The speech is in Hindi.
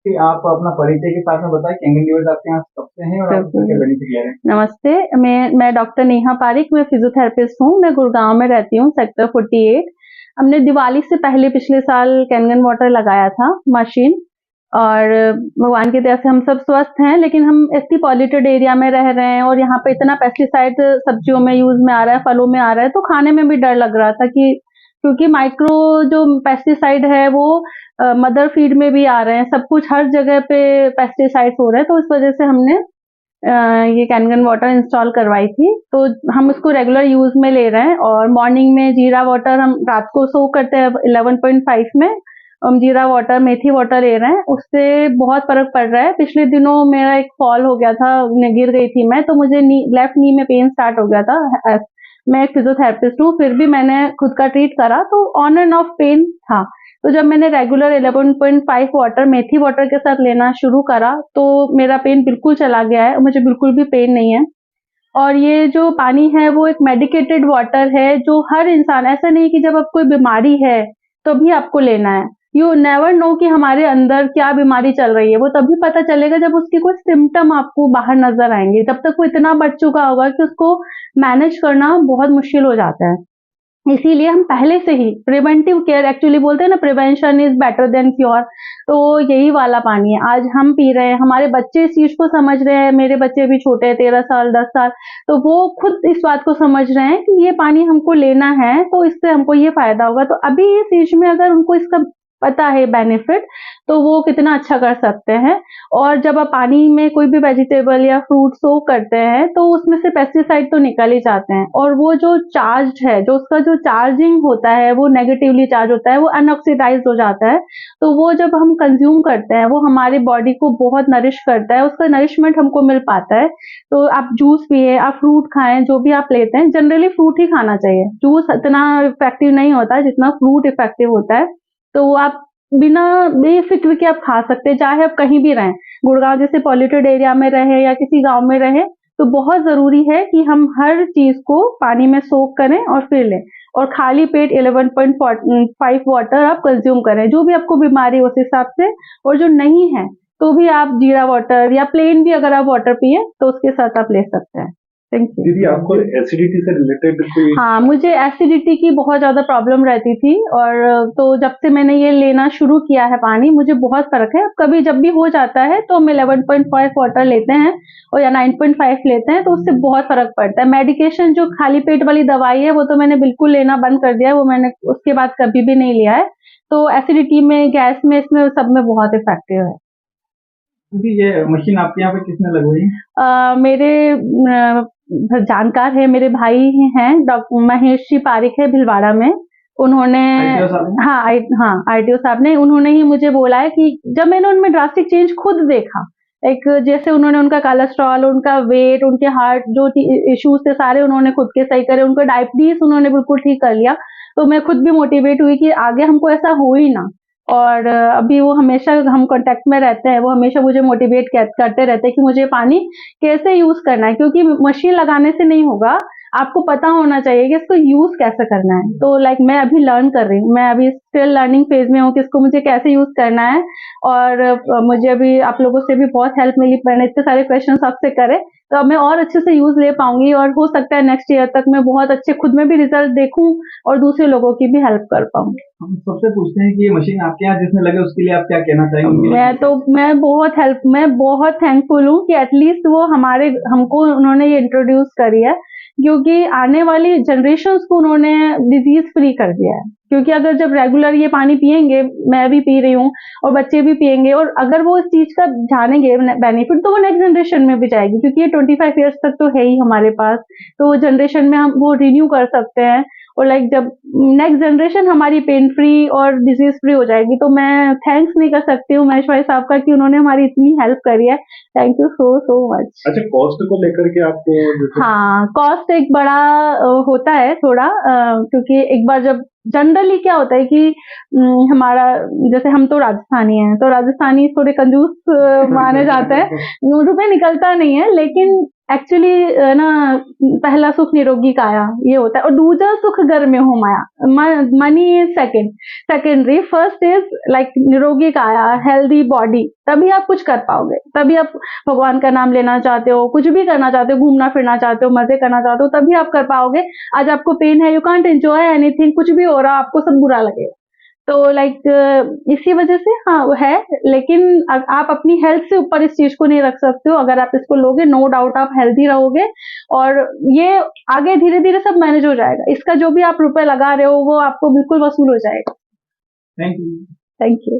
कि आप अपना परिचय के साथ में बताएं, कैंगन न्यूज़ आपके यहाँ कब से हैं और आप उसके बेनिफिट ले रहे हैं? नमस्ते, मैं डॉक्टर नेहा पारिक, मैं फिजियोथेरेपिस्ट हूँ। मैं गुड़गांव में रहती हूँ, सेक्टर 48। हमने दिवाली से पहले पिछले साल कैनगन वाटर लगाया था मशीन, और भगवान की दया से हम सब स्वस्थ हैं। लेकिन हम इतनी पॉल्यूटेड एरिया में रह रहे हैं और यहाँ पे इतना पेस्टिसाइड सब्जियों में यूज में आ रहा है, फलों में आ रहा है, तो खाने में भी डर लग रहा था कि क्योंकि माइक्रो जो पेस्टिसाइड है वो मदर फीड में भी आ रहे हैं, सब कुछ हर जगह पे पेस्टिसाइड्स हो रहे हैं। तो इस वजह से हमने ये कैनगन वाटर इंस्टॉल करवाई थी। तो हम उसको रेगुलर यूज में ले रहे हैं, और मॉर्निंग में जीरा वाटर हम रात को सो करते हैं 11.5 में। हम जीरा वाटर, मेथी वाटर ले रहे हैं, उससे बहुत फर्क पड़ रहा है। पिछले दिनों मेरा एक फॉल हो गया था, गिर गई थी मैं, तो मुझे लेफ्ट नी में पेन स्टार्ट हो गया था। मैं एक फिजियोथेरेपिस्ट हूँ, फिर भी मैंने खुद का ट्रीट करा, तो ऑन एंड ऑफ पेन था। तो जब मैंने रेगुलर 11.5 वाटर मेथी वाटर के साथ लेना शुरू करा, तो मेरा पेन बिल्कुल चला गया है, मुझे बिल्कुल भी पेन नहीं है। और ये जो पानी है वो एक मेडिकेटेड वाटर है, जो हर इंसान, ऐसा नहीं कि जब आपको कोई बीमारी है तभी आपको लेना है। यू नेवर नो कि हमारे अंदर क्या बीमारी चल रही है, वो तभी पता चलेगा जब उसके कोई सिम्टम आपको बाहर नजर आएंगे। तब तक वो इतना बढ़ चुका होगा कि उसको मैनेज करना बहुत मुश्किल हो जाता है। इसीलिए हम पहले से ही प्रिवेंटिव केयर, एक्चुअली बोलते हैं ना, prevention is better than cure. तो यही वाला पानी है आज हम पी रहे हैं, हमारे बच्चे इस चीज को समझ रहे हैं। मेरे बच्चे भी छोटे हैं, 13 साल 10 साल, तो वो खुद इस बात को समझ रहे हैं कि ये पानी हमको लेना है, तो इससे हमको ये फायदा होगा। तो अभी इस एज में अगर उनको इसका पता है बेनिफिट, तो वो कितना अच्छा कर सकते हैं। और जब आप पानी में कोई भी वेजिटेबल या फ्रूट सो करते हैं, तो उसमें से पेस्टिसाइड तो निकल ही जाते हैं, और वो जो चार्ज है, जो उसका जो चार्जिंग होता है वो नेगेटिवली चार्ज होता है, वो अनऑक्सीडाइज हो जाता है। तो वो जब हम कंज्यूम करते हैं, वो हमारी बॉडी को बहुत नरिश करता है, उसका नरिशमेंट हमको मिल पाता है। तो आप जूस पिए, आप फ्रूट खाएं, जो भी आप लेते हैं, जनरली फ्रूट ही खाना चाहिए। जूस इतना इफेक्टिव नहीं होता है जितना फ्रूट इफेक्टिव होता है। तो आप बिना बेफिक्र के आप खा सकते हैं, चाहे आप कहीं भी रहें, गुड़गांव जैसे पॉल्यूटेड एरिया में रहे या किसी गांव में रहे। तो बहुत जरूरी है कि हम हर चीज को पानी में सोक करें और फिर लें, और खाली पेट 11.5 वाटर आप कंज्यूम करें, जो भी आपको बीमारी है उस हिसाब से। और जो नहीं है तो भी आप जीरा वाटर या प्लेन भी अगर आप वाटर पिए तो उसके साथ आप ले सकते हैं। Thank you. दीदी, आपको एसिडिटी से रिलेटेड कोई? हाँ, मुझे एसिडिटी की बहुत ज़्यादा प्रॉब्लम रहती थी, और तो जब से मैंने ये लेना शुरू किया है पानी, मुझे बहुत फ़र्क है। अब कभी जब भी हो जाता है तो हम 11.5 वाटर लेते हैं, और या 9.5 लेते हैं, तो उससे बहुत फ़र्क पड़ता है। मेडिकेशन जो खाली पेट वाली दवाई है वो तो मैंने बिल्कुल लेना बंद कर दिया है, वो मैंने उसके बाद कभी भी नहीं लिया है। तो एसिडिटी में, गैस में, इसमें सब में बहुत इफ़ेक्टिव है। दीदी, ये मशीन आपके यहाँ पे किसने लगवाई है? मेरे जानकार है, मेरे भाई हैं, डॉक्टर महेश जी पारिक है भिलवाड़ा में। उन्होंने, आईटीओ साहब ने? हाँ, आरटीओ साहब ने, उन्होंने ही मुझे बोला है कि जब मैंने उनमें ड्रास्टिक चेंज खुद देखा, एक जैसे उन्होंने उनका कोलेस्ट्रॉल, उनका वेट, उनके हार्ट जो इश्यूज थे सारे उन्होंने खुद के सही करे, उनका डायबिटीज उन्होंने बिल्कुल ठीक कर लिया। तो मैं खुद भी मोटिवेट हुई कि आगे हमको ऐसा हो ही ना। और अभी वो हमेशा, हम कांटेक्ट में रहते हैं, वो हमेशा मुझे मोटिवेट करते रहते हैं कि मुझे पानी कैसे यूज करना है, क्योंकि मशीन लगाने से नहीं होगा, आपको पता होना चाहिए कि इसको यूज कैसे करना है। तो लाइक मैं अभी लर्न कर रही हूँ, मैं अभी स्टिल लर्निंग फेज में हूँ कि इसको मुझे कैसे यूज करना है। और मुझे अभी आप लोगों से भी बहुत हेल्प मिली, मैंने इतने सारे क्वेश्चन आपसे करे, तो अब मैं और अच्छे से यूज ले पाऊंगी, और हो सकता है नेक्स्ट ईयर तक मैं बहुत अच्छे खुद में भी रिजल्ट देखूं और दूसरे लोगों की भी हेल्प कर पाऊँ। हम सबसे पूछते हैं कि ये मशीन आपके यहाँ जिसने लगे उसके लिए आप क्या कहना चाहेंगे, उनके लिए? मैं बहुत थैंकफुल हूँ कि एटलीस्ट वो हमको उन्होंने ये इंट्रोड्यूस करी है, क्योंकि आने वाली जनरेशन्स को उन्होंने डिजीज फ्री कर दिया है। क्योंकि अगर जब रेगुलर ये पानी पियेंगे, मैं भी पी रही हूँ और बच्चे भी पियेंगे, और अगर वो इस चीज का जानेंगे बेनिफिट, तो वो नेक्स्ट जनरेशन में भी जाएगी, क्योंकि ये 25 ईयर्स तक तो है ही हमारे पास। तो वो जनरेशन में हम वो रिन्यू कर सकते हैं, और लाइक जब नेक्स्ट जनरेशन हमारी पेन फ्री और डिजीज फ्री हो जाएगी, तो मैं थैंक्स नहीं कर सकती हूँ महेश भाई साहब का कि उन्होंने हमारी इतनी हेल्प करी है। Thank you so so much. अच्छा, कॉस्ट को लेकर के आपको जैसे? हाँ, कॉस्ट एक बड़ा होता है थोड़ा, क्योंकि एक बार जब जनरली क्या होता है कि हमारा, जैसे हम तो राजस्थानी हैं, तो राजस्थानी थोड़े कंजूस माने जाते हैं, रुपए निकलता नहीं है। लेकिन एक्चुअली ना, पहला सुख निरोगी काया ये होता है, और दूसरा सुख घर में हो माया। Money is secondary, first is like निरोगी काया, हेल्दी बॉडी, तभी आप कुछ कर पाओगे, तभी आप भगवान का नाम लेना चाहते हो, कुछ भी करना चाहते हो, घूमना फिरना चाहते हो, मजे करना चाहते हो, तभी आप कर पाओगे। आज आपको पेन है, यू कांट एंजॉय एनीथिंग, कुछ भी हो रहा आपको सब बुरा लगेगा। तो लाइक इसी वजह से हाँ वो है, लेकिन आप अपनी हेल्थ से ऊपर इस चीज को नहीं रख सकते हो। अगर आप इसको लोगे, नो डाउट आप हेल्दी रहोगे, और ये आगे धीरे धीरे सब मैनेज हो जाएगा। इसका जो भी आप रुपए लगा रहे हो वो आपको बिल्कुल वसूल हो जाएगा। Thank you. Thank you.